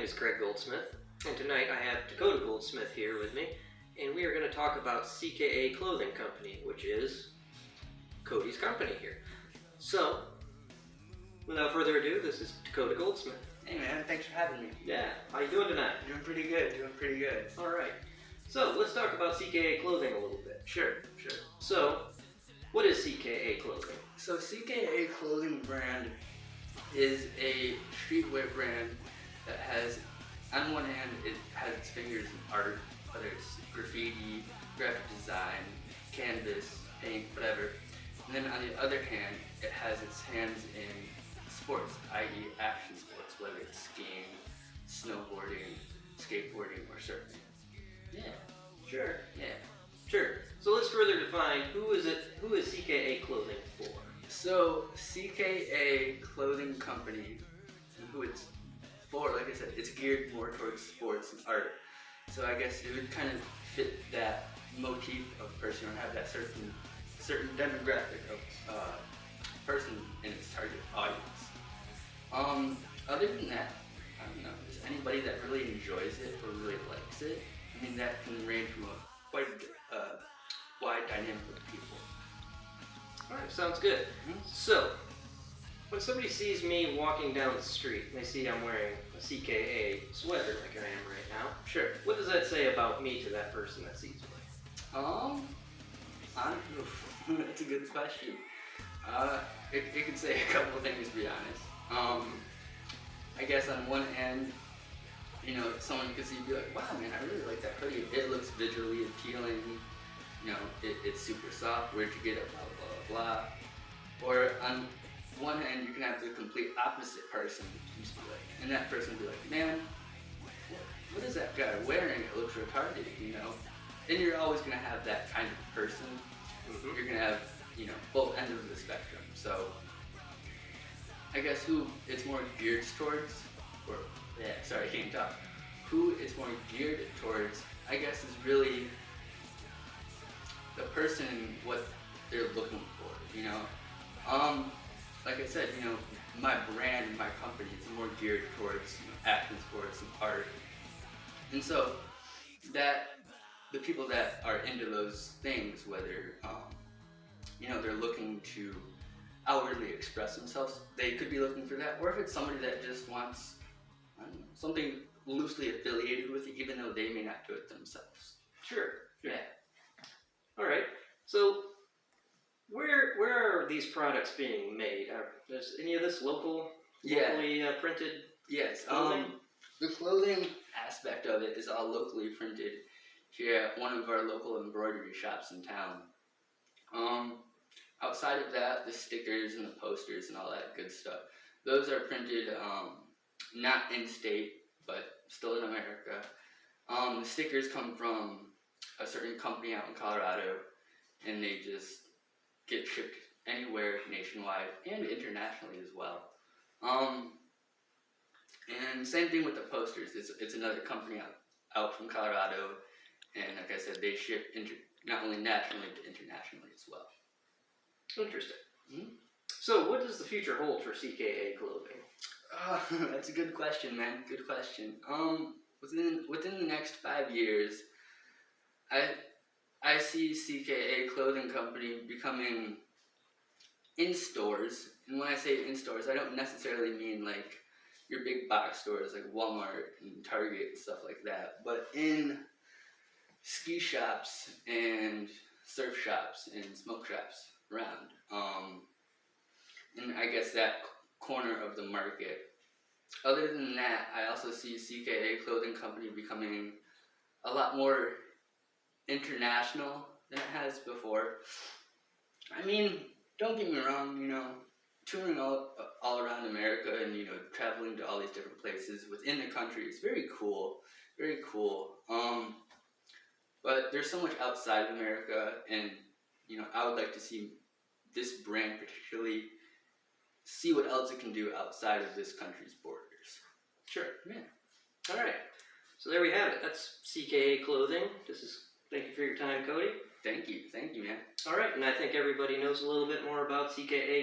is Craig Goldsmith, and tonight I have Dakota Goldsmith here with me, and we are going to talk about CKA Clothing Company, which is Cody's company here. So, without further ado, this is Dakota Goldsmith. Hey man, thanks for having me. Yeah, how you doing tonight? Doing pretty good, Alright, so let's talk about CKA Clothing a little bit. Sure. So, what is CKA Clothing? So CKA Clothing brand is a streetwear brand that has, on one hand, it has its fingers in art, whether it's graffiti, graphic design, canvas, paint, whatever. And then on the other hand, it has its hands in sports, i.e. action sports, whether it's skiing, snowboarding, skateboarding, or surfing. Yeah, sure. So let's further define who is CKA Clothing for? So CKA Clothing Company, who it's for, like I said, it's geared more towards sports and art. So I guess it would kind of fit that motif of person, or have that certain demographic of person in its target audience. Other than that, I don't know, is anybody that really enjoys it or really likes it? I mean, that can range from quite a wide dynamic of people. Alright, sounds good. So, when somebody sees me walking down the street and they see I'm wearing a CKA sweater like I am right now, Sure. what does that say about me to that person that sees me? That's a good question. It could say a couple of things, to be honest. I guess on one end, you know, someone could see, be like, wow man, I really like that hoodie. It looks visually appealing. You know, it's super soft. Where'd you get it? Blah, blah, blah, blah. Or on one hand, you can have the complete opposite person just be like, and that person will be like, man, what is that guy wearing? It looks retarded, you know? And you're always going to have that kind of person. You're going to have, you know, both ends of the spectrum. So I guess who it's more geared towards, or, sorry, I can't talk. Who it's more geared towards, I guess, is really the person, what they're looking for, you know? Like I said, you know, my brand and my company is more geared towards, you know, action sports and art. And so that the people that are into those things, whether, you know, they're looking to outwardly express themselves, they could be looking for that. Or if it's somebody that just wants, I don't know, something loosely affiliated with it, even though they may not do it themselves. Sure. Yeah. Alright, so where are these products being made? Is any of this locally printed? Yes. Clothing? The clothing aspect of it is all locally printed here at one of our local embroidery shops in town. Outside of that, the stickers and the posters and all that good stuff, those are printed not in state, but still in America. The stickers come from a certain company out in Colorado, and they just get shipped anywhere nationwide and internationally as well. And same thing with the posters. It's another company out from Colorado, and like I said, they ship not only nationally but internationally as well. Interesting. So what does the future hold for CKA Clothing? That's a good question, man. Good question. Within the next 5 years, I see CKA Clothing Company becoming in stores. And when I say in stores, I don't necessarily mean like your big box stores like Walmart and Target and stuff like that, but in ski shops and surf shops and smoke shops around. And I guess that corner of the market. Other than that, I also see CKA Clothing Company becoming a lot more international than it has before. I mean, don't get me wrong, you know, touring all around America and, you know, traveling to all these different places within the country is very cool. But there's so much outside of America, and, you know, I would like to see this brand particularly see what else it can do outside of this country's borders. Sure. Yeah. Alright. So there we have it. That's CKA Clothing. Thank you for your time, Cody. Thank you, man. Alright, and I think everybody knows a little bit more about CKA